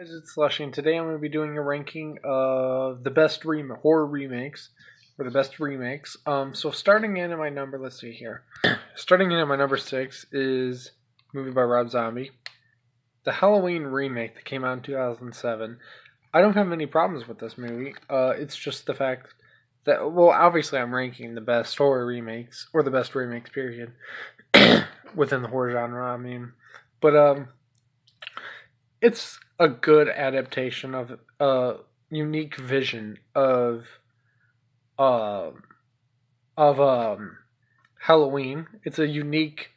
It's Slushy, and today I'm going to be doing a ranking of the best horror remakes, or the best remakes. So starting in at my number, let's see here. Starting in at my number 6 is a movie by Rob Zombie, the Halloween remake that came out in 2007. I don't have any problems with this movie. It's just the fact that, well, obviously I'm ranking the best horror remakes, or the best remakes, period, within the horror genre, I mean. But it's a good adaptation of a unique vision uh, of Halloween. It's a unique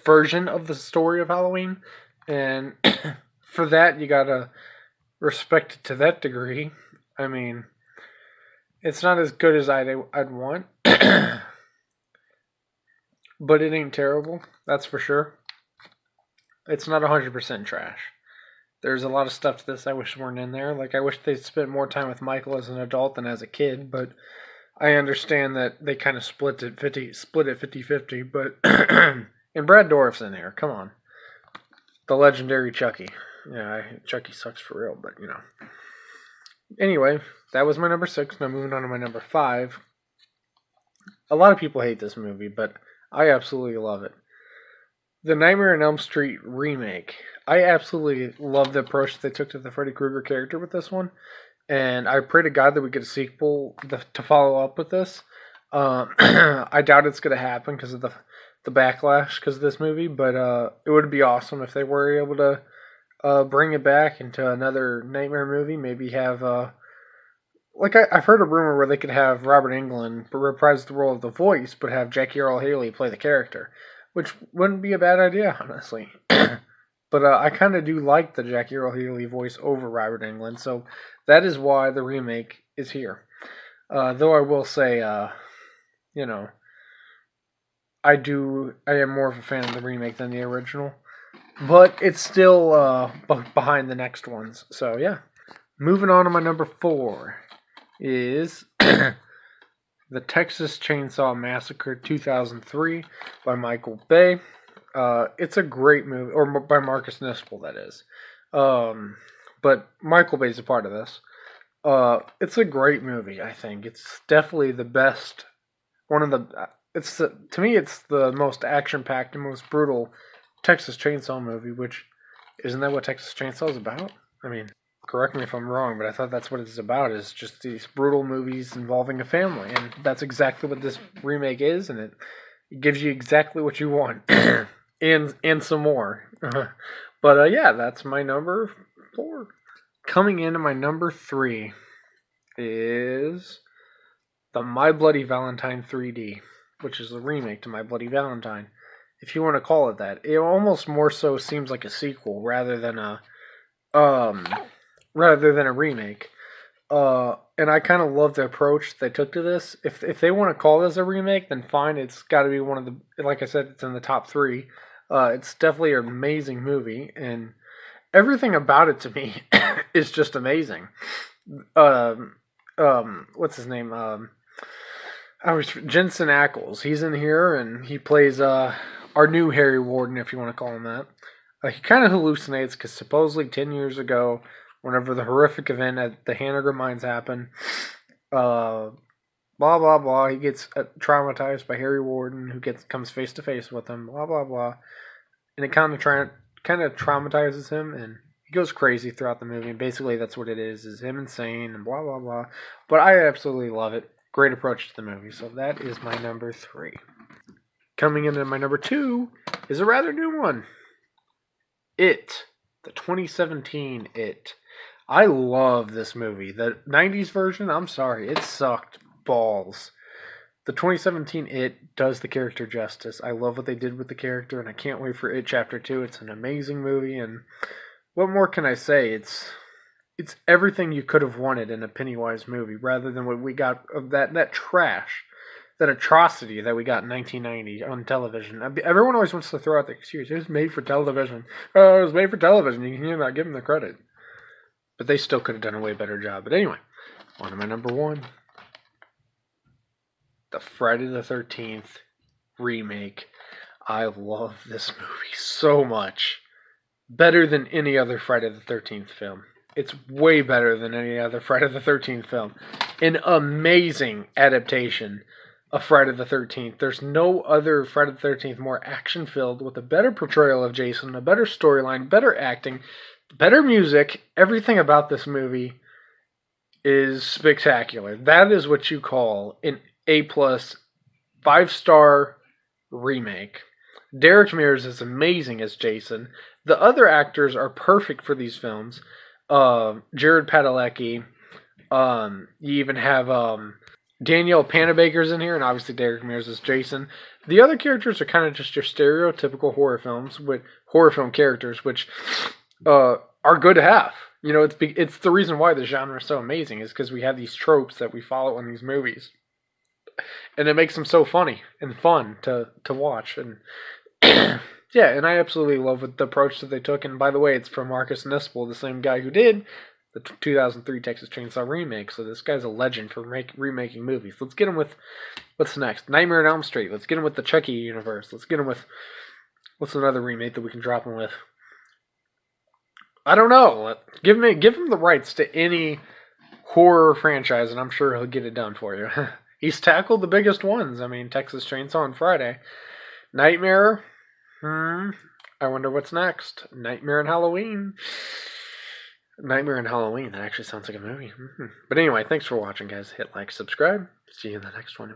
version of the story of Halloween, and for that you gotta respect it to that degree. I mean, it's not as good as I'd want, but it ain't terrible. That's for sure. It's not 100% trash. There's a lot of stuff to this I wish weren't in there. Like, I wish they spent more time with Michael as an adult than as a kid, but I understand that they kind of split it 50-50, but and Brad Dourif's in here. Come on. The legendary Chucky. Yeah, Chucky sucks for real, but you know. Anyway, that was my number 6. Now moving on to my number 5. A lot of people hate this movie, but I absolutely love it. The Nightmare on Elm Street remake. I absolutely love the approach they took to the Freddy Krueger character with this one, and I pray to God that we get a sequel to follow up with this. I doubt it's going to happen because of the backlash because of this movie, but it would be awesome if they were able to bring it back into another Nightmare movie. Maybe have I've heard a rumor where they could have Robert Englund reprise the role of the voice, but have Jackie Earle Haley play the character, which wouldn't be a bad idea, honestly. But I kind of do like the Jackie Earle Haley voice over Robert Englund, so that is why the remake is here. Though I will say, you know, I am more of a fan of the remake than the original, but it's still behind the next ones. So yeah, moving on to my number 4 is the Texas Chainsaw Massacre 2003 by Michael Bay. It's a great movie, or by Marcus Nispel, that is. But Michael Bay's a part of this. It's a great movie. I think it's definitely the best. One of the. To me, it's the most action-packed and most brutal Texas Chainsaw movie. Which isn't that what Texas Chainsaw is about? I mean, correct me if I'm wrong, but I thought that's what it's about. Is just these brutal movies involving a family, and that's exactly what this remake is, and it gives you exactly what you want, and some more. But yeah, that's my number 4. Coming into my number 3 is the My Bloody Valentine 3D, which is the remake to My Bloody Valentine, if you want to call it that. It almost more so seems like a sequel um rather than a remake. And I kind of love the approach they took to this. If they want to call this a remake, then fine. It's got to be one of the, like I said, it's in the top 3. It's definitely an amazing movie, and everything about it to me is just amazing. Um, what's his name? I was Jensen Ackles. He's in here, and he plays our new Harry Warden, if you want to call him that. He kind of hallucinates because supposedly 10 years ago, whenever the horrific event at the Hanager Mines happened, blah blah blah. He gets traumatized by Harry Warden, who comes face to face with him. Blah blah blah, and it kind of traumatizes him, and he goes crazy throughout the movie. And basically, that's what it is him insane and blah blah blah. But I absolutely love it. Great approach to the movie. So that is my number 3. Coming in at my number 2 is a rather new one. It, the 2017 It. I love this movie. The 90s version, I'm sorry, it sucked balls. The 2017 It does the character justice. I love what they did with the character, and I can't wait for It Chapter 2. It's an amazing movie, and what more can I say? It's everything you could have wanted in a Pennywise movie, rather than what we got of that trash, that atrocity that we got in 1990 on television. Everyone always wants to throw out the excuse, it was made for television. Oh, it was made for television. You can not give them the credit. But they still could have done a way better job. But anyway, on to my number 1. The Friday the 13th remake. I love this movie so much. better than any other Friday the 13th film. It's way better than any other Friday the 13th film. An amazing adaptation of Friday the 13th. There's no other Friday the 13th more action-filled, with a better portrayal of Jason, a better storyline, better acting, better music. Everything about this movie is spectacular. That is what you call an A-plus 5-star remake. Derek Mears is amazing as Jason. The other actors are perfect for these films. Jared Padalecki. You even have Danielle Panabaker's in here, and obviously Derek Mears is Jason. The other characters are kind of just your stereotypical horror films with horror film characters, which are good to have. You know, it's the reason why the genre is so amazing, is because we have these tropes that we follow in these movies, and it makes them so funny and fun to watch. And yeah, and I absolutely love the approach that they took. And by the way, it's from Marcus Nispel, the same guy who did the 2003 Texas Chainsaw remake. So this guy's a legend for remaking movies. Let's get him with, what's next? Nightmare on Elm Street. Let's get him with the Chucky universe. Let's get him with, what's another remake that we can drop him with? I don't know. Give him the rights to any horror franchise, and I'm sure he'll get it done for you. He's tackled the biggest ones. I mean, Texas Chainsaw on Friday. Nightmare. I wonder what's next. Nightmare and Halloween. Nightmare and Halloween. That actually sounds like a movie. But anyway, thanks for watching, guys. Hit like, subscribe. See you in the next one.